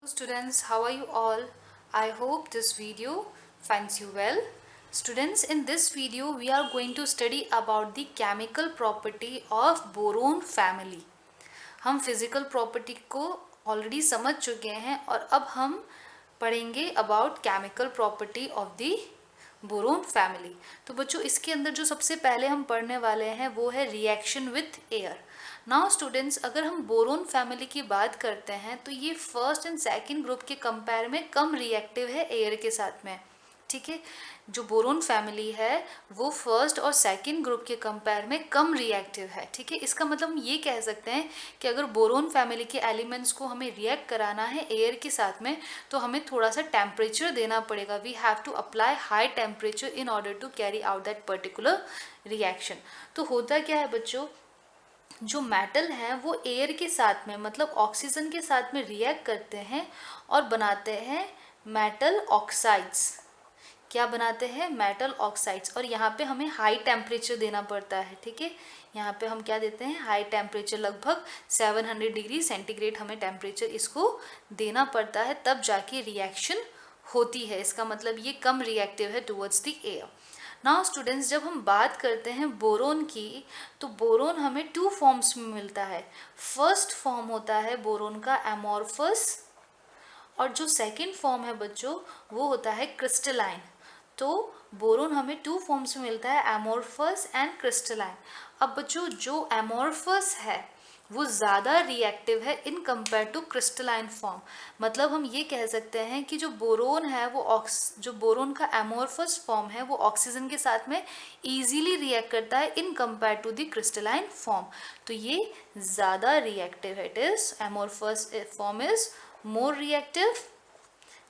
Students, how are you all? I hope this video finds you well. Students, in this video we are going to study about the chemical property of boron family. हम physical property को already समझ चुके हैं और अब हम पढ़ेंगे about chemical property of the boron family. तो बच्चों इसके अंदर जो सबसे पहले हम पढ़ने वाले हैं वो है reaction with air. Now students, अगर हम बोरोन फैमिली की बात करते हैं तो ये फर्स्ट एंड सेकंड ग्रुप के कंपेयर में कम रिएक्टिव है एयर के साथ में। ठीक है, जो बोरोन फैमिली है वो फर्स्ट और सेकंड ग्रुप के कंपेयर में कम रिएक्टिव है। ठीक है, इसका मतलब हम ये कह सकते हैं कि अगर बोरोन फैमिली के एलिमेंट्स को हमें रिएक्ट कराना है एयर के साथ में तो हमें थोड़ा सा टेम्परेचर देना पड़ेगा। We have to apply high temperature in order to carry out that particular reaction. तो होता क्या है बच्चों, जो मेटल हैं वो एयर के साथ में मतलब ऑक्सीजन के साथ में रिएक्ट करते हैं और बनाते हैं मेटल ऑक्साइड्स। क्या बनाते हैं? Metal oxides. और यहाँ पे हमें हाई टेम्परेचर देना पड़ता है। ठीक है, यहाँ पे हम क्या देते हैं? हाई टेम्परेचर, लगभग 700 डिग्री सेंटीग्रेड हमें टेम्परेचर इसको देना पड़ता है, तब जाके रिएक्शन होती है। इसका मतलब ये कम रिएक्टिव है towards the air. Now students, जब हम बात करते हैं बोरोन की तो बोरोन हमें टू फॉर्म्स में मिलता है। फर्स्ट फॉर्म होता है बोरोन का एमॉर्फस और जो सेकंड फॉर्म है बच्चों वो होता है क्रिस्टलाइन। तो बोरोन हमें टू फॉर्म्स में मिलता है, एमॉर्फस एंड क्रिस्टलाइन। अब बच्चों जो एमॉर्फस है वो ज़्यादा रिएक्टिव है in compare to crystalline form. मतलब हम ये कह सकते हैं कि जो बोरोन है वो जो बोरोन का एमॉर्फस फॉर्म है वो ऑक्सीजन के साथ में इजीली रिएक्ट करता है in compare to the crystalline form. तो ये ज़्यादा रिएक्टिव है। It is amorphous form is more reactive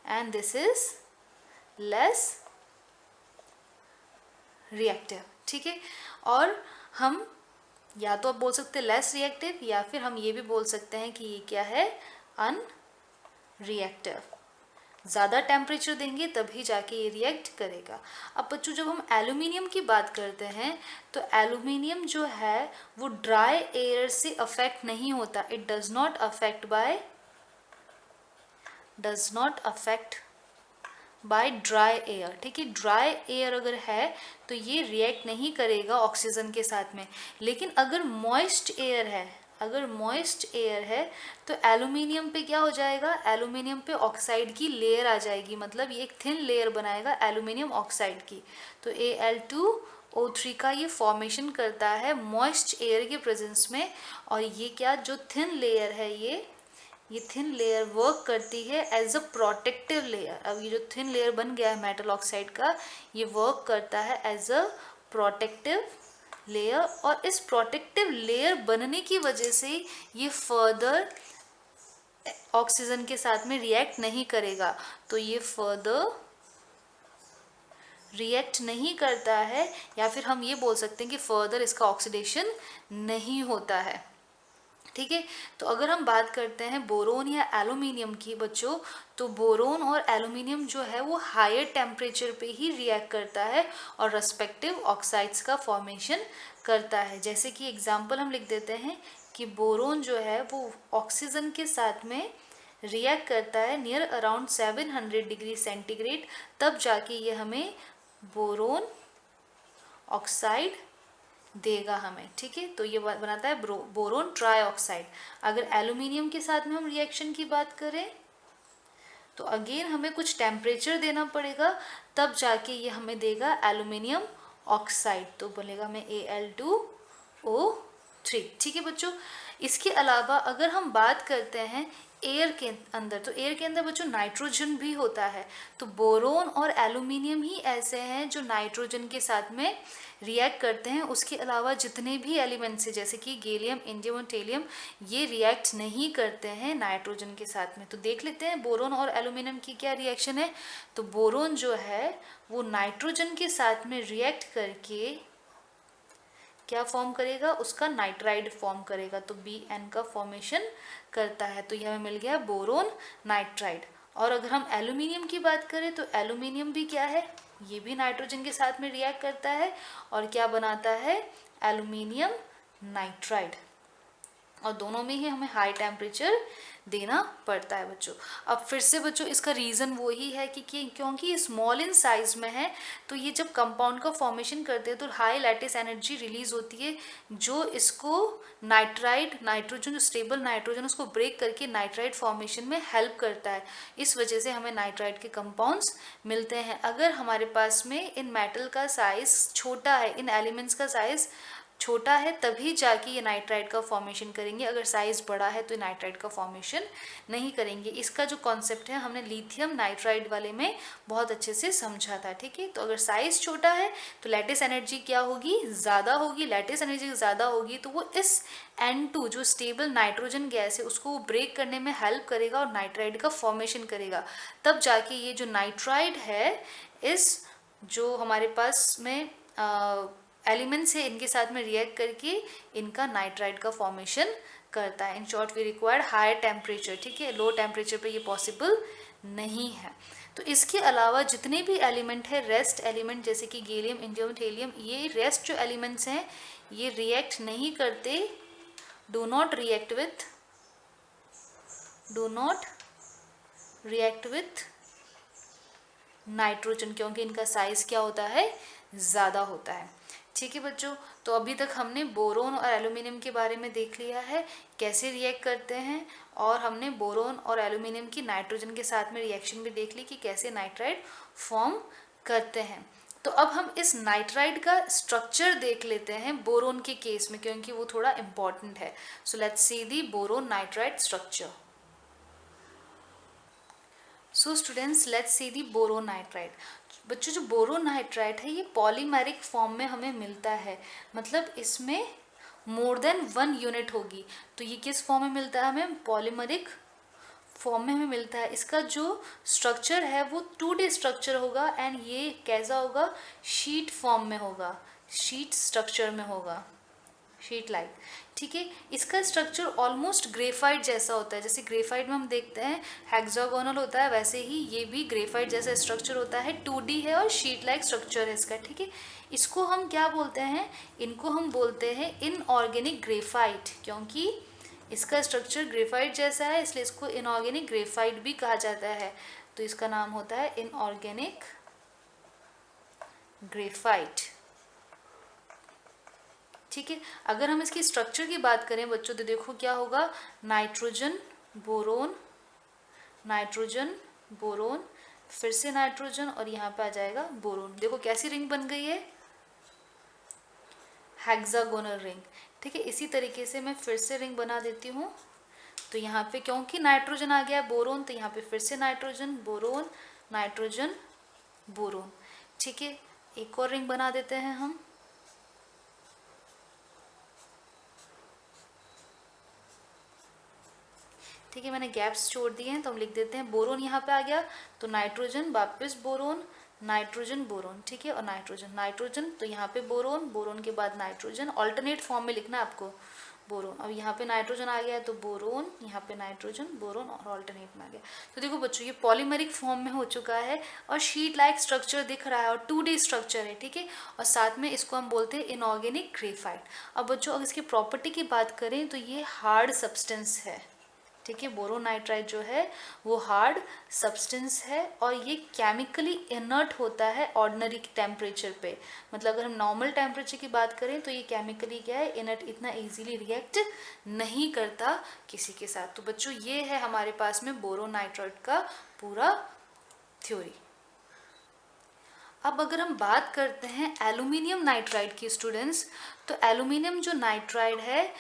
and this is less reactive. ठीक है, और हम या तो आप बोल सकते हैं लेस रिएक्टिव या फिर हम ये भी बोल सकते हैं कि ये क्या है? अनरिएक्टिव। ज़्यादा टेम्परेचर देंगे तभी जाके ये रिएक्ट करेगा। अब बच्चों जब हम एल्यूमिनियम की बात करते हैं तो एल्यूमिनियम जो है वो ड्राई एयर से अफेक्ट नहीं होता। It does not affect by dry air. ठीक है, ड्राई एयर अगर है तो ये रिएक्ट नहीं करेगा ऑक्सीजन के साथ में। लेकिन अगर मॉइस्ट एयर है तो एल्यूमिनियम पे क्या हो जाएगा? एल्यूमिनियम पे ऑक्साइड की लेयर आ जाएगी, मतलब ये एक थिन लेयर बनाएगा एल्यूमिनियम ऑक्साइड की। तो Al2O3 का ये फॉर्मेशन करता है मॉइस्ट एयर के प्रेजेंस में। और ये क्या, जो थिन लेयर है ये थिन लेयर वर्क करती है एज अ प्रोटेक्टिव लेयर। अब ये जो थिन लेयर बन गया है मेटल ऑक्साइड का, ये वर्क करता है एज अ प्रोटेक्टिव लेयर। और इस प्रोटेक्टिव लेयर बनने की वजह से ये फर्दर ऑक्सीजन के साथ में रिएक्ट नहीं करेगा। तो ये फर्दर रिएक्ट नहीं करता है, या फिर हम ये बोल सकते हैं कि फर्दर इसका ऑक्सीडेशन नहीं होता है। ठीक है, तो अगर हम बात करते हैं बोरोन या एल्यूमिनियम की बच्चों, तो बोरोन और एल्यूमिनियम जो है वो हायर टेम्परेचर पे ही रिएक्ट करता है और रेस्पेक्टिव ऑक्साइड्स का फॉर्मेशन करता है। जैसे कि एग्जांपल हम लिख देते हैं कि बोरोन जो है वो ऑक्सीजन के साथ में रिएक्ट करता है नियर अराउंड 700 डिग्री सेंटीग्रेड, तब जाके ये हमें बोरोन ऑक्साइड देगा हमें। ठीक है, तो ये बनाता है बोरोन ट्राईऑक्साइड। अगर एल्यूमिनियम के साथ में हम रिएक्शन की बात करें तो अगेन हमें कुछ टेम्परेचर देना पड़ेगा, तब जाके ये हमें देगा एल्यूमिनियम ऑक्साइड। तो बनेगा हमें Al2O3। ठीक है बच्चों, इसके अलावा अगर हम बात करते हैं एयर के अंदर, तो एयर के अंदर बच्चों नाइट्रोजन भी होता है। तो बोरोन और एल्यूमिनियम ही ऐसे हैं जो नाइट्रोजन के साथ में रिएक्ट करते हैं। उसके अलावा जितने भी एलिमेंट्स हैं जैसे कि गैलियम, इंडियम और टेलियम, ये रिएक्ट नहीं करते हैं नाइट्रोजन के साथ में। तो देख लेते हैं बोरोन और एल्यूमिनियम की क्या रिएक्शन है। तो बोरोन जो है वो नाइट्रोजन के साथ में रिएक्ट करके क्या फॉर्म करेगा? उसका नाइट्राइड फॉर्म करेगा। तो Bn का फॉर्मेशन करता है। तो यह हमें मिल गया बोरोन नाइट्राइड। और अगर हम एल्यूमिनियम की बात करें तो एल्यूमिनियम भी क्या है? ये भी नाइट्रोजन के साथ में रिएक्ट करता है और क्या बनाता है? Aluminium nitride. और दोनों में ही हमें हाई टेम्परेचर देना पड़ता है बच्चों। अब फिर से बच्चों इसका रीज़न वही है कि क्योंकि स्मॉल इन साइज में है, तो ये जब कंपाउंड का फॉर्मेशन करते हैं तो हाई लैटिस एनर्जी रिलीज होती है, जो इसको नाइट्रोजन जो स्टेबल नाइट्रोजन उसको ब्रेक करके नाइट्राइड फॉर्मेशन में हेल्प करता है। इस वजह से हमें नाइट्राइड के कंपाउंड्स मिलते हैं। अगर हमारे पास में इन मेटल का साइज छोटा है, इन एलिमेंट्स का साइज छोटा है, तभी जाके ये नाइट्राइड का फॉर्मेशन करेंगे। अगर साइज बड़ा है तो नाइट्राइड का फॉर्मेशन नहीं करेंगे। इसका जो कॉन्सेप्ट है हमने लिथियम नाइट्राइड वाले में बहुत अच्छे से समझा था, ठीक है। तो अगर साइज छोटा है तो लैटिस एनर्जी क्या होगी, ज़्यादा होगी। लैटिस एनर्जी ज़्यादा होगी तो वो इस N2 जो स्टेबल नाइट्रोजन गैस है उसको ब्रेक करने में हेल्प करेगा और नाइट्राइड का फॉर्मेशन करेगा। तब जाके ये जो नाइट्राइड है, इस जो हमारे पास में एलिमेंट्स है इनके साथ में रिएक्ट करके इनका नाइट्राइड का फॉर्मेशन करता है। In short we require higher temperature, ठीक है। लो टेम्परेचर पे ये पॉसिबल नहीं है। तो इसके अलावा जितने भी एलिमेंट है, रेस्ट एलिमेंट जैसे कि गैलियम, इंडियम, थेलियम, ये रेस्ट जो एलिमेंट्स हैं ये रिएक्ट नहीं करते, do not react with nitrogen, क्योंकि इनका साइज क्या होता है, ज़्यादा होता है, ठीक है बच्चों। तो अभी तक हमने बोरोन और एल्यूमिनियम के बारे में देख लिया है, कैसे रिएक्ट करते हैं, और हमने बोरोन और एल्यूमिनियम की नाइट्रोजन के साथ में रिएक्शन भी देख ली कि कैसे नाइट्राइड फॉर्म करते हैं। तो अब हम इस नाइट्राइड का स्ट्रक्चर देख लेते हैं बोरोन के केस में, क्योंकि वो थोड़ा इम्पॉर्टेंट है। So let's see the boron nitride structure. So students let's see the boron nitride. बच्चों जो बोरोन नाइट्राइड है ये पॉलीमेरिक फॉर्म में हमें मिलता है, मतलब इसमें मोर देन 1 यूनिट होगी। तो ये किस फॉर्म में मिलता है हमें, पॉलीमेरिक फॉर्म में हमें मिलता है। इसका जो स्ट्रक्चर है वो 2D स्ट्रक्चर होगा, एंड ये कैसा होगा, शीट फॉर्म में होगा, शीट स्ट्रक्चर में होगा, शीट लाइक, ठीक है। इसका स्ट्रक्चर ऑलमोस्ट ग्रेफाइट जैसा होता है। जैसे ग्रेफाइट में हम देखते हैं हेक्सागोनल होता है, वैसे ही ये भी ग्रेफाइट जैसा स्ट्रक्चर होता है, 2D है और शीट लाइक स्ट्रक्चर है इसका, ठीक है। इसको हम क्या बोलते हैं, इनको हम बोलते हैं इनऑर्गेनिक ग्रेफाइट, क्योंकि इसका स्ट्रक्चर ग्रेफाइट जैसा है इसलिए इसको इनऑर्गेनिक ग्रेफाइट भी कहा जाता है। तो इसका नाम होता है इनऑर्गेनिक ग्रेफाइट, ठीक है। अगर हम इसकी स्ट्रक्चर की बात करें बच्चों तो देखो क्या होगा, नाइट्रोजन बोरोन, नाइट्रोजन बोरोन, फिर से नाइट्रोजन, और यहाँ पे आ जाएगा बोरोन। देखो कैसी रिंग बन गई है, हेक्सागोनल रिंग, ठीक है। इसी तरीके से मैं फिर से रिंग बना देती हूँ। तो यहाँ पे क्योंकि नाइट्रोजन आ गया बोरोन, तो यहाँ पे फिर से नाइट्रोजन बोरोन, नाइट्रोजन बोरोन, ठीक है। एक और रिंग बना देते हैं हम, ठीक है। मैंने गैप्स छोड़ दिए हैं तो हम लिख देते हैं बोरोन, यहाँ पे आ गया तो नाइट्रोजन, वापस बोरोन, नाइट्रोजन बोरोन, ठीक है। और नाइट्रोजन नाइट्रोजन, तो यहाँ पे बोरोन, बोरोन के बाद नाइट्रोजन, ऑल्टरनेट फॉर्म में लिखना है आपको बोरोन। अब यहाँ पे नाइट्रोजन आ गया तो बोरोन, यहाँ पे नाइट्रोजन बोरोन, और ऑल्टरनेट में आ गया। तो देखो बच्चों ये पॉलीमेरिक फॉर्म में हो चुका है और शीट लाइक स्ट्रक्चर दिख रहा है और 2D स्ट्रक्चर है, ठीक है। और साथ में इसको हम बोलते हैं इनऑर्गेनिक ग्रेफाइट। अब बच्चों अगर इसकी प्रॉपर्टी की बात करें तो ये हार्ड सब्सटेंस है, ठीक है। बोरोन नाइट्राइड जो है वो हार्ड सब्सटेंस है और ये केमिकली इनर्ट होता है ऑर्डिनरी टेम्परेचर पे। मतलब अगर हम नॉर्मल टेम्परेचर की बात करें तो ये केमिकली क्या है, इनर्ट, इतना इजीली रिएक्ट नहीं करता किसी के साथ। तो बच्चों ये है हमारे पास में बोरोन नाइट्राइड का पूरा थ्योरी। अब अगर हम बात करते हैं एल्यूमिनियम नाइट्राइड की स्टूडेंट्स, तो एल्यूमिनियम जो नाइट्राइड है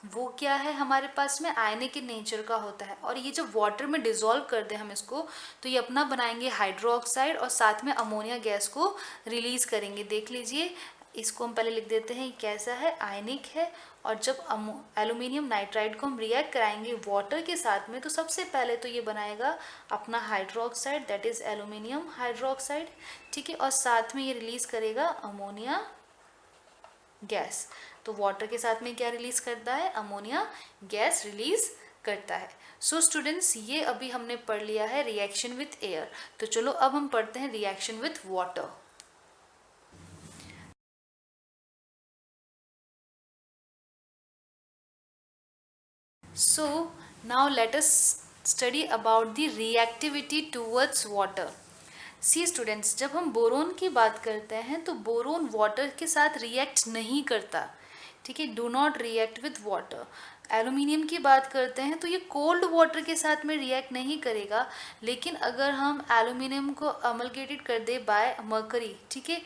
वो क्या है, हमारे पास में आयनिक के नेचर का होता है, और ये जब वाटर में डिसॉल्व कर दें हम इसको तो ये अपना बनाएंगे हाइड्रोक्साइड और साथ में अमोनिया गैस को रिलीज करेंगे। देख लीजिए इसको हम पहले लिख देते हैं कैसा है, आयनिक है। और जब एल्यूमिनियम नाइट्राइड को हम रिएक्ट कराएंगे वाटर के साथ में तो सबसे पहले तो ये बनाएगा अपना hydroxide, that is aluminium hydroxide, ठीक है। और साथ में ये रिलीज करेगा अमोनिया गैस। तो वाटर के साथ में क्या रिलीज करता है, अमोनिया गैस रिलीज करता है। सो स्टूडेंट्स ये अभी हमने पढ़ लिया है रिएक्शन विथ एयर। तो चलो अब हम पढ़ते हैं reaction with water. So now let us study about the reactivity towards water. See students, जब हम बोरोन की बात करते हैं तो बोरोन वाटर के साथ रिएक्ट नहीं करता, ठीक है, do not react with water. Aluminium की बात करते हैं तो ये कोल्ड वाटर के साथ में रिएक्ट नहीं करेगा, लेकिन अगर हम एल्यूमिनियम को अमलगेटेड कर दे बाय मर्करी, ठीक है,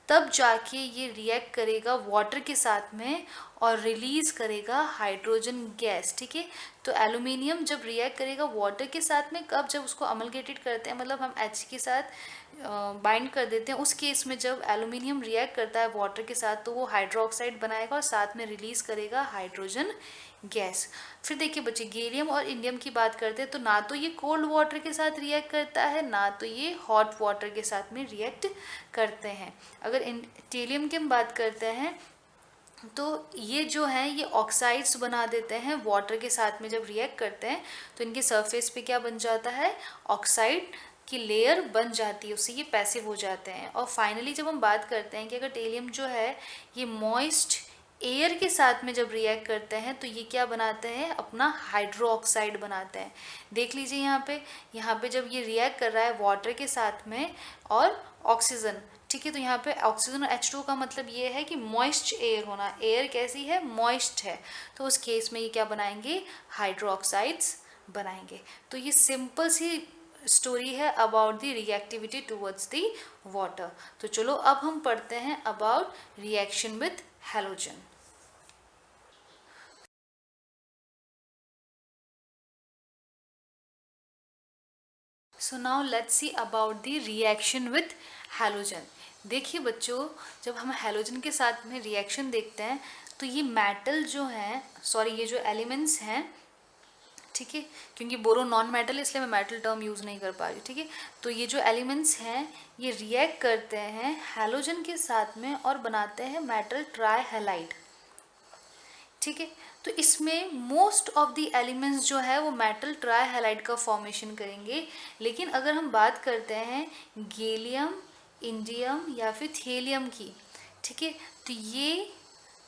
तब जाके ये रिएक्ट करेगा वाटर के साथ में और रिलीज करेगा हाइड्रोजन गैस, ठीक है। तो एल्यूमिनियम जब रिएक्ट करेगा वाटर के साथ में, कब, जब उसको अमलगेटेड करते हैं, मतलब हम H के साथ बाइंड कर देते हैं, उस केस में जब एल्यूमिनियम रिएक्ट करता है वाटर के साथ तो वो हाइड्रोक्साइड बनाएगा और साथ में रिलीज करेगा हाइड्रोजन गैस। फिर देखिए बच्चे, गैलियम और इंडियम की बात करते हैं तो ना तो ये कोल्ड वाटर के साथ रिएक्ट करता है, ना तो ये हॉट वाटर के साथ में रिएक्ट करते हैं। अगर टेलियम की हम बात करते हैं तो ये जो है ये ऑक्साइड्स बना देते हैं वाटर के साथ में, जब रिएक्ट करते हैं तो इनके सरफेस पे क्या बन जाता है, ऑक्साइड की लेयर बन जाती है, उससे ये पैसिव हो जाते हैं। और फाइनली जब हम बात करते हैं कि अगर टेलियम जो है ये मॉइस्ट एयर के साथ में जब रिएक्ट करते हैं तो ये क्या बनाते हैं, अपना हाइड्रो ऑक्साइड बनाते हैं। देख लीजिए यहाँ पे जब ये रिएक्ट कर रहा है वाटर के साथ में और ऑक्सीजन, ठीक है, तो यहाँ पे ऑक्सीजन और H2 का मतलब ये है कि मॉइस्ट एयर होना, एयर कैसी है, मॉइस्ट है, तो उस केस में ये क्या बनाएंगे, हाइड्रो ऑक्साइड्स बनाएंगे। तो ये सिंपल सी स्टोरी है about the reactivity towards the water. तो चलो अब हम पढ़ते हैं about reaction with halogen. So now let's see about the reaction with halogen. देखिए बच्चों, जब हम हैलोजन के साथ में रिएक्शन देखते हैं तो ये मेटल जो है, सॉरी ये जो एलिमेंट्स हैं, ठीक है, क्योंकि बोरोन नॉन मेटल है इसलिए मैं मेटल टर्म यूज़ नहीं कर पा रही, ठीक है। तो ये जो एलिमेंट्स हैं ये रिएक्ट करते हैं हैलोजन के साथ में और बनाते हैं मेटल ट्राइहैलाइड, ठीक है। तो इसमें मोस्ट ऑफ द एलिमेंट्स जो है वो मेटल ट्राइहैलाइड का फॉर्मेशन करेंगे। लेकिन अगर हम बात करते हैं गैलियम, इंडियम या फिर थेलियम की, ठीक है, तो ये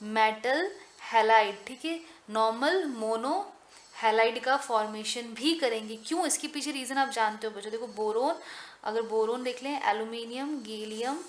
मेटल हैलाइड, ठीक है, नॉर्मल मोनो हैलाइड का फॉर्मेशन भी करेंगे। क्यों, इसके पीछे रीज़न आप जानते हो बच्चों। देखो बोरोन, अगर बोरोन देख लें, एल्यूमिनियम, गैलियम,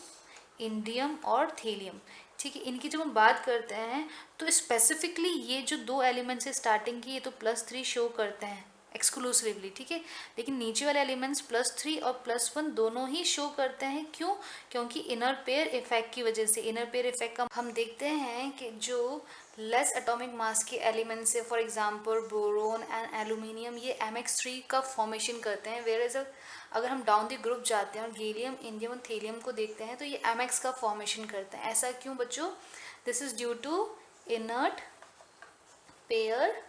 इंडियम और थेलियम, ठीक है, इनकी जब हम बात करते हैं तो स्पेसिफिकली ये जो दो एलिमेंट्स है स्टार्टिंग की, ये तो +3 शो करते हैं एक्सक्लूसिवली, ठीक है, लेकिन नीचे वाले एलिमेंट्स +3 और +1 दोनों ही शो करते हैं। क्यों, क्योंकि इनर पेयर इफेक्ट की वजह से। इनर पेयर इफेक्ट का हम देखते हैं कि जो लेस एटॉमिक मास के एलिमेंट्स है, for example boron and aluminium, ये MX3 का फॉर्मेशन करते हैं। वेयर एज अगर हम डाउन द ग्रुप जाते हैं और गैलियम, इंडियम और थेलियम को देखते हैं तो ये MX का फॉर्मेशन करते हैं। ऐसा क्यों बच्चों, this is due to inert pair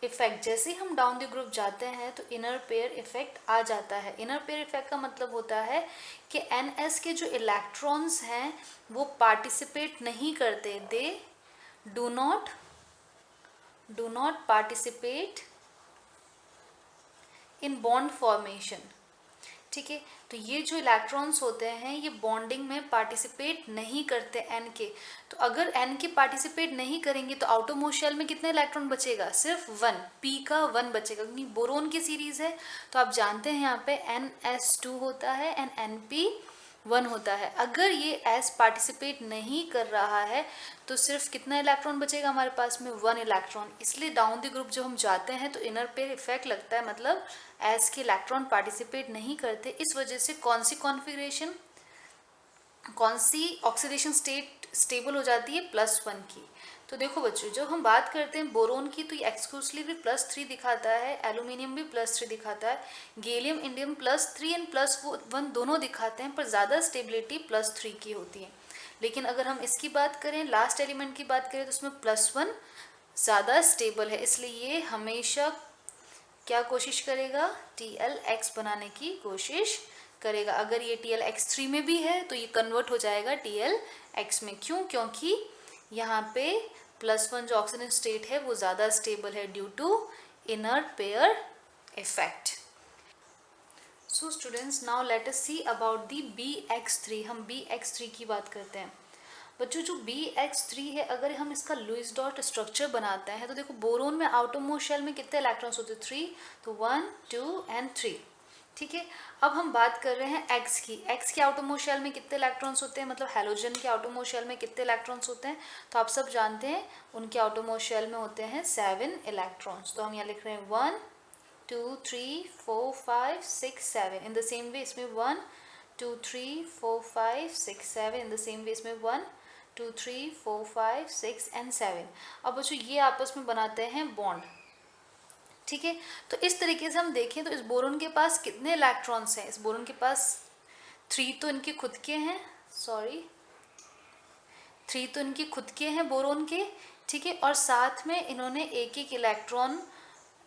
effect. जैसे हम डाउन द ग्रुप जाते हैं तो इनर पेयर इफेक्ट आ जाता है। इनर पेयर इफेक्ट का मतलब होता है कि NS के जो इलेक्ट्रॉन्स हैं वो पार्टिसिपेट नहीं करते, they do not participate in bond formation, ठीक है। तो ये जो इलेक्ट्रॉन्स होते हैं ये बॉन्डिंग में पार्टिसिपेट नहीं करते N के। तो अगर N के पार्टिसिपेट नहीं करेंगे तो आउटरमोस्ट शेल में कितने इलेक्ट्रॉन बचेगा, सिर्फ 1, P का 1 बचेगा, क्योंकि बोरोन की सीरीज है तो आप जानते हैं यहाँ पे NS2 होता है एंड NP1 होता है। अगर ये S पार्टिसिपेट नहीं कर रहा है तो सिर्फ कितना इलेक्ट्रॉन बचेगा हमारे पास में, 1 इलेक्ट्रॉन। इसलिए डाउन द ग्रुप जब हम जाते हैं तो इनर पेयर इफेक्ट लगता है, मतलब एस के इलेक्ट्रॉन पार्टिसिपेट नहीं करते। इस वजह से कौन सी कॉन्फ़िगरेशन, कौन सी ऑक्सीडेशन स्टेट स्टेबल हो जाती है, +1 की। तो देखो बच्चों, जब हम बात करते हैं बोरोन की तो ये एक्सक्लूसिवली +3 दिखाता है, एल्यूमिनियम भी +3 दिखाता है, गैलियम, इंडियम +3 एंड +1 दोनों दिखाते हैं, पर ज़्यादा स्टेबिलिटी +3 की होती है। लेकिन अगर हम इसकी बात करें, लास्ट एलिमेंट की बात करें, तो उसमें +1 ज़्यादा स्टेबल है, इसलिए ये हमेशा क्या कोशिश करेगा, TLX बनाने की कोशिश करेगा। अगर ये TLX3 में भी है तो ये कन्वर्ट हो जाएगा TLX में। क्यों, क्योंकि यहाँ पे +1 जो ऑक्सीजन स्टेट है वो ज़्यादा स्टेबल है due to inner pair effect. So students, now let us see about the BX3। हम BX3 की बात करते हैं। बच्चों जो BH3 है, अगर हम इसका लुईस डॉट स्ट्रक्चर बनाते हैं तो देखो बोरोन में आउटरमोस्ट शेल में कितने इलेक्ट्रॉन्स होते हैं? 3, तो 1 2 एंड 3। ठीक है, अब हम बात कर रहे हैं एक्स की। एक्स के आउटरमोस्ट शेल में कितने इलेक्ट्रॉन्स होते हैं, मतलब हेलोजन के आउटरमोस्ट शेल में कितने इलेक्ट्रॉन्स होते हैं? तो आप सब जानते हैं उनके आउटरमोस्ट शेल में होते हैं 7 इलेक्ट्रॉन्स। तो हम यहाँ लिख रहे हैं 1 2 3 4 5 6 7। इन द सेम वे इसमें 1 2 3 4 5 6 7। इन द सेम वे इसमें 1 2 3 4 5 6 एंड 7। अब बच्चों ये आपस में बनाते हैं बॉन्ड। ठीक है, तो इस तरीके से हम देखें तो इस बोरोन के पास कितने इलेक्ट्रॉन्स हैं? इस बोरोन के पास 3 तो इनके खुद के हैं, 3 तो इनके खुद के हैं बोरोन के। ठीक है, और साथ में इन्होंने एक एक इलेक्ट्रॉन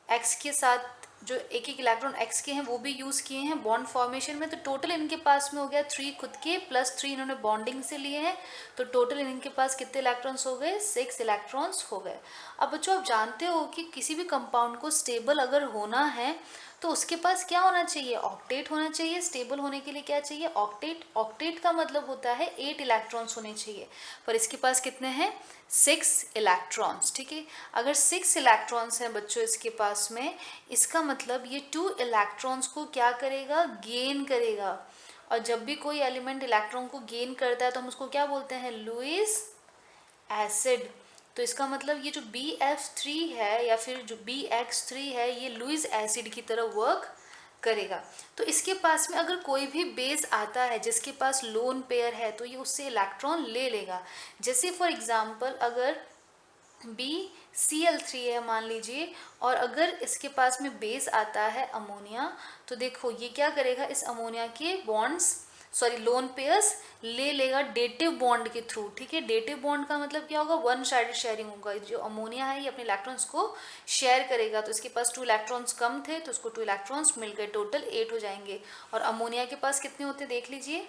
एक्स के साथ, जो एक एक इलेक्ट्रॉन एक्स के हैं वो भी यूज़ किए हैं बॉन्ड फॉर्मेशन में। तो टोटल इनके पास में हो गया 3 खुद के प्लस 3 इन्होंने बॉन्डिंग से लिए हैं। तो टोटल इनके पास कितने इलेक्ट्रॉन्स हो गए? 6 इलेक्ट्रॉन्स हो गए। अब बच्चों आप जानते हो कि किसी भी कंपाउंड को स्टेबल अगर होना है तो उसके पास क्या होना चाहिए? ऑक्टेट होना चाहिए। स्टेबल होने के लिए क्या चाहिए? ऑक्टेट। ऑक्टेट का मतलब होता है 8 इलेक्ट्रॉन्स होने चाहिए, पर इसके पास कितने हैं? 6 इलेक्ट्रॉन्स। ठीक है, अगर 6 इलेक्ट्रॉन्स हैं बच्चों इसके पास में, इसका मतलब ये 2 इलेक्ट्रॉन्स को क्या करेगा? गेन करेगा। और जब भी कोई एलिमेंट इलेक्ट्रॉन को गेन करता है तो हम उसको क्या बोलते हैं? Lewis acid. तो इसका मतलब ये जो BF3 है या फिर जो BX3 है, ये लुईस एसिड की तरह वर्क करेगा। तो इसके पास में अगर कोई भी बेस आता है जिसके पास लोन पेयर है तो ये उससे इलेक्ट्रॉन ले लेगा। जैसे फॉर एग्जांपल अगर BCl3 है मान लीजिए, और अगर इसके पास में बेस आता है अमोनिया, तो देखो ये क्या करेगा? इस अमोनिया के बॉन्ड्स लोन पेयर्स ले लेगा डेटिव बॉन्ड के थ्रू। ठीक है, डेटिव बॉन्ड का मतलब क्या होगा? वन साइडेड शेयरिंग होगा। जो अमोनिया है ये अपने इलेक्ट्रॉन्स को शेयर करेगा। तो इसके पास 2 इलेक्ट्रॉन्स कम थे तो उसको 2 इलेक्ट्रॉन्स मिल गए, टोटल 8 हो जाएंगे। और अमोनिया के पास कितने होते हैं देख लीजिए,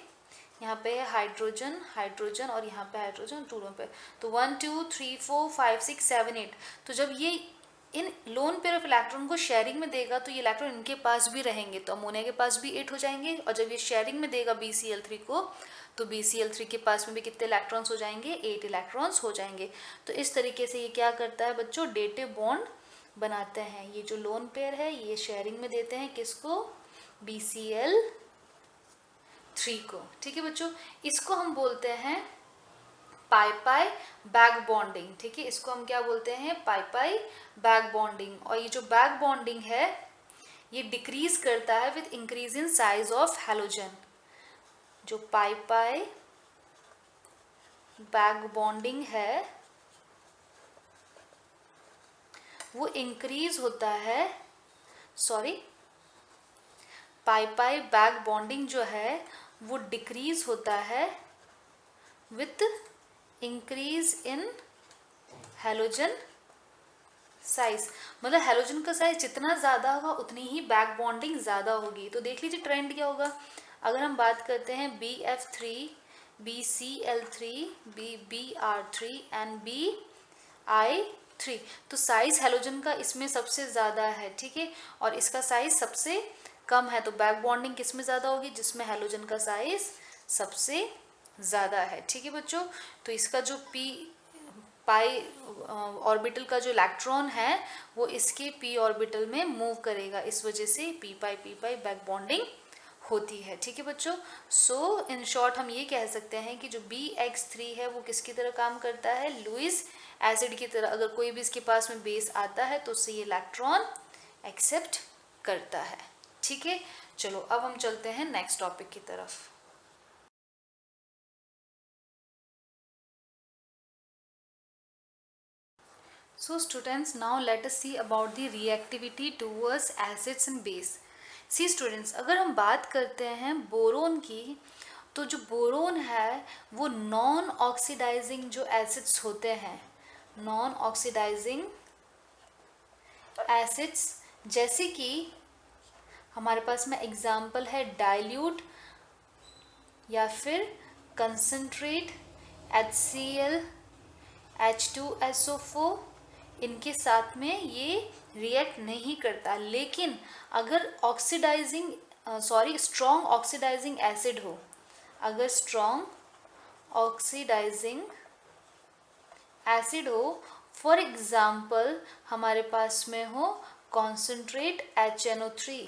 यहाँ पे है हाइड्रोजन हाइड्रोजन और यहाँ पे हाइड्रोजन दोनों पे। तो 1 2 3 4 5 6 7 8। तो जब ये इन लोन पेयर ऑफ इलेक्ट्रॉन को शेयरिंग में देगा तो ये इलेक्ट्रॉन इनके पास भी रहेंगे, तो अमोनिया के पास भी 8 हो जाएंगे। और जब ये शेयरिंग में देगा BCl3 को, तो BCl3 के पास में भी कितने इलेक्ट्रॉन्स हो जाएंगे? 8 इलेक्ट्रॉन्स हो जाएंगे। तो इस तरीके से ये क्या करता है बच्चों? डेटिव बॉन्ड बनाते हैं। ये जो लोन पेयर है ये शेयरिंग में देते हैं किसको? BCl3 को। ठीक है बच्चों, इसको हम बोलते हैं पाई पाई बैक बॉन्डिंग। ठीक है, इसको हम क्या बोलते हैं? पाई पाई बैक बॉन्डिंग। और ये जो बैक बॉन्डिंग है ये डिक्रीज करता है with increase in size of halogen. जो पाई पाई बैक बॉन्डिंग है वो इंक्रीज होता है, पाई पाई बैक बॉन्डिंग जो है वो डिक्रीज होता है with increase in halogen size. मतलब हैलोजन का साइज जितना ज़्यादा होगा उतनी ही बैक बॉन्डिंग ज़्यादा होगी। तो देख लीजिए ट्रेंड क्या होगा। अगर हम बात करते हैं BF3 BCl3 BBr3 and BI3, तो साइज हैलोजन का इसमें सबसे ज़्यादा है। ठीक है, और इसका साइज सबसे कम है। तो बैक बॉन्डिंग किस में ज़्यादा होगी? जिसमें हैलोजन का साइज सबसे ज़्यादा है। ठीक है बच्चों, तो इसका जो पाई ऑर्बिटल का जो इलेक्ट्रॉन है वो इसके p ऑर्बिटल में मूव करेगा, इस वजह से p पाई बैक बॉन्डिंग होती है। ठीक है बच्चों, सो इन शॉर्ट हम ये कह सकते हैं कि जो BX3 है वो किसकी तरह काम करता है? लुईस एसिड की तरह। अगर कोई भी इसके पास में बेस आता है तो उससे ये इलेक्ट्रॉन एक्सेप्ट करता है। ठीक है, चलो अब हम चलते हैं नेक्स्ट टॉपिक की तरफ। So students, now let us see about the reactivity towards acids and base. See students, अगर हम बात करते हैं बोरोन की, तो जो बोरोन है वो नॉन ऑक्सीडाइजिंग जो एसिड्स होते हैं, नॉन ऑक्सीडाइजिंग एसिड्स, जैसे कि हमारे पास में एग्जाम्पल है डाइल्यूट या फिर कंसंट्रेट HCl H2SO4, इनके साथ में ये रिएक्ट नहीं करता। लेकिन अगर स्ट्रॉन्ग ऑक्सीडाइजिंग एसिड हो, अगर स्ट्रॉन्ग ऑक्सीडाइजिंग एसिड हो, फॉर एग्जाम्पल हमारे पास में हो कॉन्सेंट्रेट HNO3,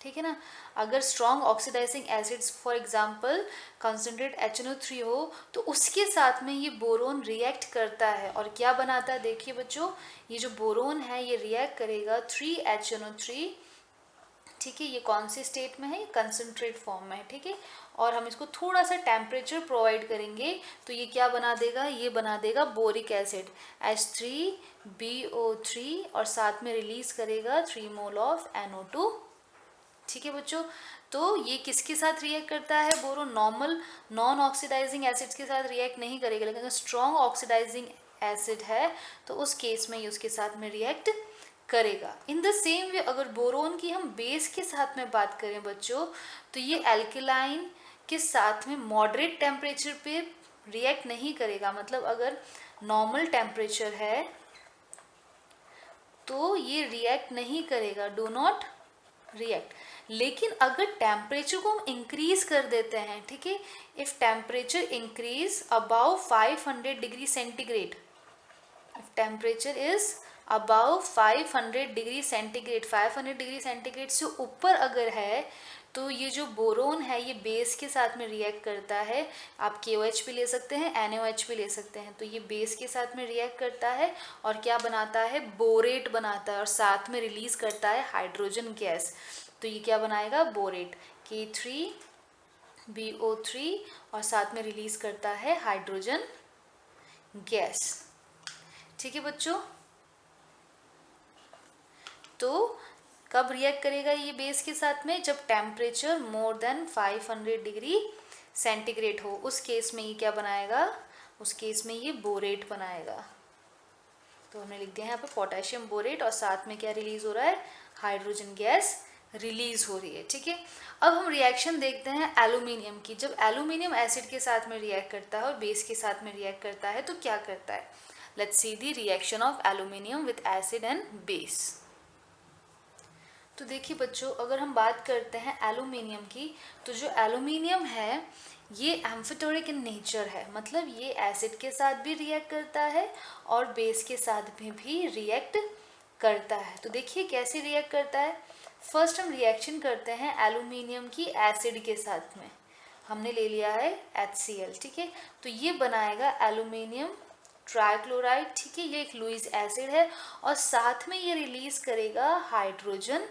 ठीक है ना। अगर strong oxidising acids for example concentrate HNO3 हो तो उसके साथ में ये बोरोन रिएक्ट करता है और क्या बनाता है, देखिए बच्चों, ये जो बोरोन है ये रिएक्ट करेगा 3HNO3, ठीक है। ये कौन सी स्टेट में है, ये कंसंट्रेट फॉर्म में है, ठीक है। और हम इसको थोड़ा सा टेम्परेचर प्रोवाइड करेंगे तो ये क्या बना देगा, ये बना देगा बोरिक एसिड H3BO3 और साथ में रिलीज करेगा 3 मोल ऑफ NO2, ठीक है बच्चों। तो ये किसके साथ रिएक्ट करता है, boron normal non oxidising acids के साथ रिएक्ट नहीं करेगा, लेकिन अगर स्ट्रॉन्ग ऑक्सीडाइजिंग एसिड है तो उस केस में ये उसके साथ में रिएक्ट करेगा। इन द सेम वे अगर बोरोन की हम बेस के साथ में बात करें बच्चों, तो ये एल्केलाइन के साथ में मॉडरेट टेम्परेचर पे रिएक्ट नहीं करेगा, मतलब अगर नॉर्मल टेम्परेचर है तो ये रिएक्ट नहीं करेगा, डू नॉट रिएक्ट। लेकिन अगर टेम्परेचर को हम इंक्रीज कर देते हैं, ठीक है, if temperature increase above 500 degree centigrade, if temperature is above 500 degree centigrade, 500 degree centigrade से ऊपर अगर है तो ये जो बोरोन है ये बेस के साथ में रिएक्ट करता है। आप KOH भी ले सकते हैं, NaOH भी ले सकते हैं। तो ये बेस के साथ में रिएक्ट करता है और क्या बनाता है, बोरेट बनाता है और साथ में रिलीज करता है हाइड्रोजन गैस। तो ये क्या बनाएगा, बोरेट K3BO3 और साथ में रिलीज करता है हाइड्रोजन गैस, ठीक है बच्चों। तो कब रिएक्ट करेगा ये बेस के साथ में, जब temperature more than 500 degree centigrade हो, उस केस में ये क्या बनाएगा, उस केस में ये बोरेट बनाएगा। तो हमने लिख दिया है यहाँ पे पोटेशियम बोरेट और साथ में क्या रिलीज हो रहा है, हाइड्रोजन गैस रिलीज हो रही है, ठीक है। अब हम रिएक्शन देखते हैं एल्यूमिनियम की। जब एल्यूमिनियम एसिड के साथ में रिएक्ट करता है और बेस के साथ में रिएक्ट करता है तो क्या करता है, let's see the reaction of aluminium with acid and base. तो देखिए बच्चों, अगर हम बात करते हैं एल्यूमिनियम की, तो जो एल्यूमिनियम है ये एम्फिटोरिक इन नेचर है, मतलब ये एसिड के साथ भी रिएक्ट करता है और बेस के साथ में भी रिएक्ट करता है। तो देखिए कैसे रिएक्ट करता है। फर्स्ट हम रिएक्शन करते हैं एल्यूमिनियम की एसिड के साथ में, हमने ले लिया है HCl, ठीक है। तो ये बनाएगा एल्यूमिनियम ट्राइक्लोराइड, ठीक है, ये एक लुईस एसिड है और साथ में ये रिलीज करेगा हाइड्रोजन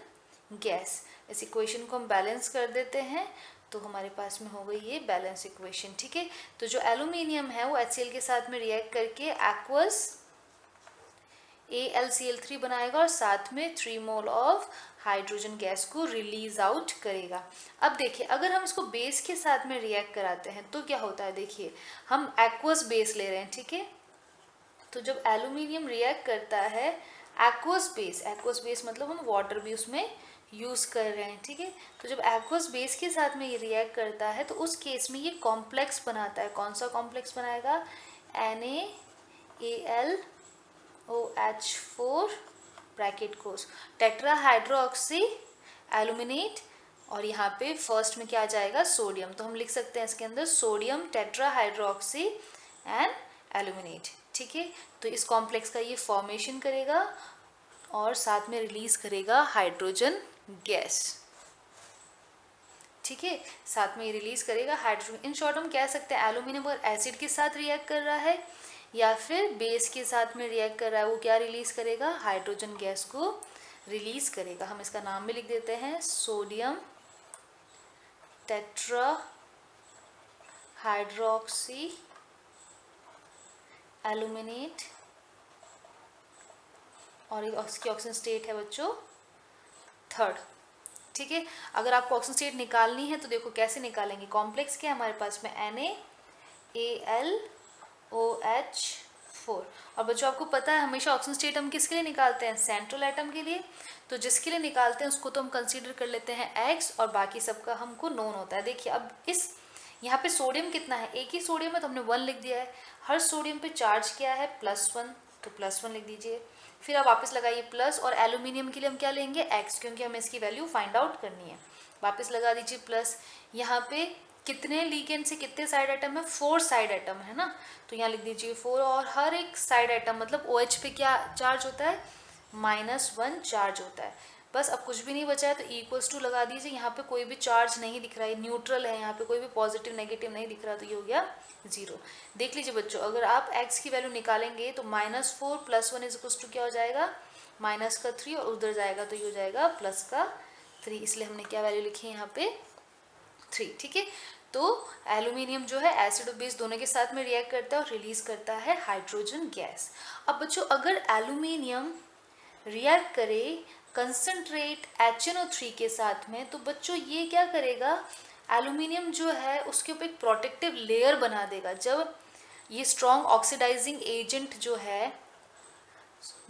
गैस। इस इक्वेशन को हम बैलेंस कर देते हैं तो हमारे पास में हो गई ये बैलेंस इक्वेशन, ठीक है। तो जो एल्यूमिनियम है वो HCl के साथ में रिएक्ट करके एक्वस AlCl3 बनाएगा और साथ में 3 मोल ऑफ हाइड्रोजन गैस को रिलीज आउट करेगा। अब देखिए अगर हम इसको बेस के साथ में रिएक्ट कराते हैं तो क्या होता है, देखिए हम एक्वस बेस ले रहे हैं, ठीक है। तो जब एल्यूमिनियम रिएक्ट करता है एक्वस बेस मतलब हम वाटर भी उसमें यूज़ कर रहे हैं, ठीक है। तो जब एक्वस बेस के साथ में ये रिएक्ट करता है तो उस केस में ये कॉम्प्लेक्स बनाता है। कौन सा कॉम्प्लेक्स बनाएगा, NaAlOH4 ब्रैकेट क्लोज टेट्राहाइड्रोक्सी एल्यूमिनेट और यहाँ पे फर्स्ट में क्या आ जाएगा, सोडियम। तो हम लिख सकते हैं इसके अंदर सोडियम टेट्राहाइड्रोक्सी एंड एल्यूमिनेट, ठीक है। तो इस कॉम्प्लेक्स का ये फॉर्मेशन करेगा और साथ में रिलीज करेगा हाइड्रोजन गैस, ठीक है, साथ में ये रिलीज करेगा हाइड्रोजन। इन शॉर्ट हम कह सकते हैं एल्यूमिनियम अगर एसिड के साथ रिएक्ट कर रहा है या फिर बेस के साथ में रिएक्ट कर रहा है, वो क्या रिलीज करेगा, हाइड्रोजन गैस को रिलीज करेगा। हम इसका नाम भी लिख देते हैं सोडियम टेट्राहाइड्रोक्सी एल्यूमिनेट और इसकी ऑक्सीजन स्टेट है बच्चों 3rd, ठीक है। अगर आपको ऑक्सीजन स्टेट निकालनी है तो देखो कैसे निकालेंगे, कॉम्प्लेक्स क्या है हमारे पास में NaAlOH4 और बच्चों आपको पता है हमेशा ऑक्सीजन स्टेट हम किसके लिए निकालते हैं, सेंट्रल एटम के लिए। तो जिसके लिए निकालते हैं उसको तो हम कंसीडर कर लेते हैं X और बाकी सबका हमको नोन होता है। देखिए अब इस यहाँ पे सोडियम कितना है, एक ही सोडियम है तो हमने 1 लिख दिया है। हर सोडियम पे चार्ज क्या है, +1, तो +1 लिख दीजिए। फिर आप वापस लगाइए प्लस और एल्यूमिनियम के लिए हम क्या लेंगे, X, क्योंकि हमें इसकी वैल्यू फाइंड आउट करनी है। वापस लगा दीजिए प्लस, यहाँ पे कितने लिगेंड से कितने साइड एटम है, 4 साइड एटम है ना, तो यहाँ लिख दीजिए 4, और हर एक साइड एटम मतलब OH पे क्या चार्ज होता है, -1 चार्ज होता है। बस अब कुछ भी नहीं बचा है तो इक्वल्स टू लगा दीजिए, यहाँ पे कोई भी चार्ज नहीं दिख रहा है, न्यूट्रल है, यहाँ पे कोई भी पॉजिटिव नेगेटिव नहीं दिख रहा, तो ये हो गया 0। देख लीजिए बच्चों, अगर आप x की वैल्यू निकालेंगे तो -4 + 1 इक्वल्स टू क्या हो जाएगा, -3, और उधर जाएगा तो ये हो जाएगा +3, इसलिए हमने क्या वैल्यू लिखी है यहाँ पे 3। ठीक है, तो एल्यूमिनियम जो है एसिड और बेस दोनों के साथ में रिएक्ट करता है और रिलीज करता है हाइड्रोजन गैस। अब बच्चों अगर एल्यूमिनियम रिएक्ट करे कंसंट्रेट HNO3 के साथ में, तो बच्चों ये क्या करेगा, एल्यूमिनियम जो है उसके ऊपर एक प्रोटेक्टिव लेयर बना देगा। जब ये स्ट्रॉन्ग ऑक्सीडाइजिंग एजेंट जो है,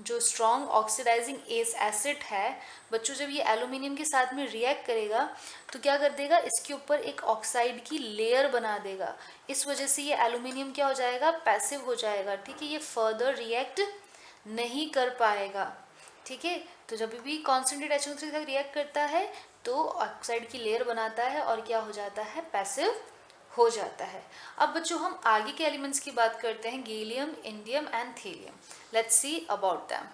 जो स्ट्रॉन्ग ऑक्सीडाइजिंग एसिड है बच्चों, जब ये एल्यूमिनियम के साथ में रिएक्ट करेगा तो क्या कर देगा, इसके ऊपर एक ऑक्साइड की लेयर बना देगा। इस वजह से ये एल्यूमिनियम क्या हो जाएगा, पैसिव हो जाएगा। ठीक है, ये फर्दर रिएक्ट नहीं कर पाएगा। ठीक है, तो जब भी कॉन्सेंट्रेट HNO3 के साथ रिएक्ट करता है तो ऑक्साइड की लेयर बनाता है और क्या हो जाता है, पैसिव हो जाता है। अब बच्चों हम आगे के एलिमेंट्स की बात करते हैं, gallium, indium and thallium. Let's see about them.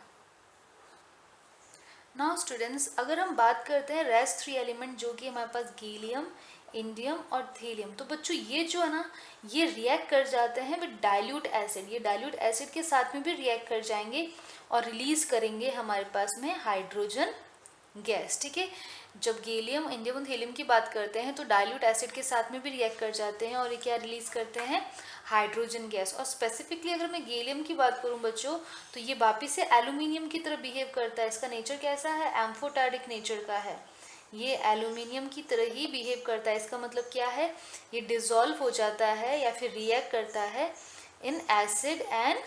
Now students, अगर हम बात करते हैं रेस्ट 3 एलिमेंट जो कि हमारे पास गैलियम, इंडियम और थेलियम, तो बच्चों ये जो है ना, ये रिएक्ट कर जाते हैं विद डाइल्यूट एसिड। ये डाइल्यूट एसिड के साथ में भी रिएक्ट कर जाएंगे और रिलीज करेंगे हमारे पास में हाइड्रोजन गैस। ठीक है, जब गैलियम, इंडियम और थेलियम की बात करते हैं तो डाइल्यूट एसिड के साथ में भी रिएक्ट कर जाते हैं और ये क्या रिलीज करते हैं, हाइड्रोजन गैस। और स्पेसिफिकली अगर मैं गैलियम की बात करूं बच्चों, तो ये वापिस से एल्यूमिनियम की तरह बिहेव करता है। इसका नेचर कैसा है, एम्फोटेरिक नेचर का है। ये एल्यूमिनियम की तरह ही बिहेव करता है। इसका मतलब क्या है, ये डिजोल्व हो जाता है या फिर रिएक्ट करता है इन एसिड एंड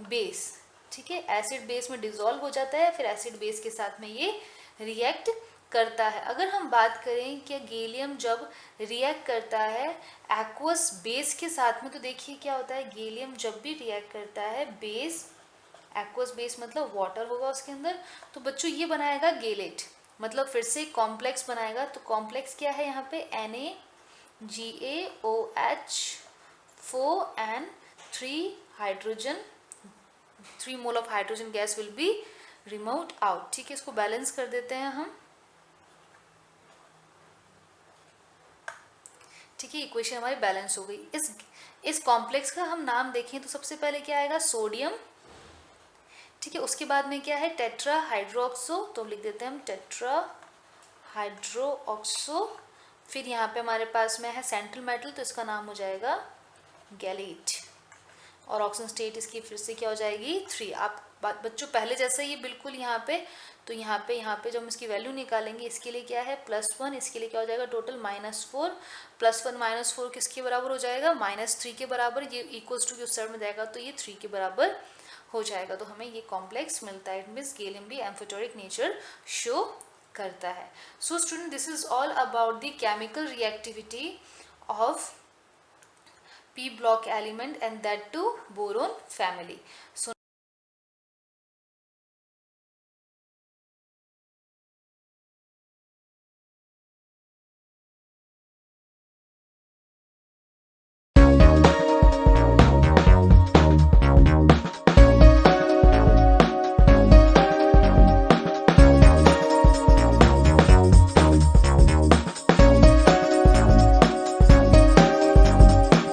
बेस। ठीक है, एसिड बेस में डिजोल्व हो जाता है, फिर एसिड बेस के साथ में ये रिएक्ट करता है। अगर हम बात करें कि गैलियम जब रिएक्ट करता है एक्वस बेस के साथ में, तो देखिए क्या होता है, गैलियम जब भी रिएक्ट करता है बेस, एक्वस बेस मतलब वाटर होगा उसके अंदर, तो बच्चों ये बनाएगा गैलेट, मतलब फिर से कॉम्प्लेक्स बनाएगा। तो कॉम्प्लेक्स क्या है यहाँ पे, NaGaOH4N3 hydrogen, 3 mole of hydrogen gas will be removed out. ठीक है, इसको बैलेंस कर देते हैं हम। ठीक है, इक्वेशन हमारी बैलेंस हो गई। इस कॉम्प्लेक्स का हम नाम देखें तो सबसे पहले क्या आएगा, सोडियम। ठीक है, उसके बाद में क्या है, टेट्रा हाइड्रोक्सो, तो लिख देते हैं हम टेट्रा हाइड्रोक्सो। फिर यहाँ पे हमारे पास में है सेंट्रल मेटल, तो इसका नाम हो जाएगा गैलेट, और ऑक्सीजन स्टेट इसकी फिर से क्या हो जाएगी 3। आप बच्चों पहले जैसा ही बिल्कुल यहाँ पे, तो यहाँ पे जब हम इसकी वैल्यू निकालेंगे, इसके लिए क्या है +1, इसके लिए क्या हो जाएगा टोटल -4, +1 -4 किसके बराबर हो जाएगा, -3 के बराबर। ये इक्वल्स टू के उस साइड में जाएगा तो ये 3 के बराबर हो जाएगा, तो हमें ये कॉम्प्लेक्स मिलता है। इट मीन्स गैलियम भी एम्फोटेरिक नेचर शो करता है। So student, this is all about the chemical reactivity of P block element and that too boron family. So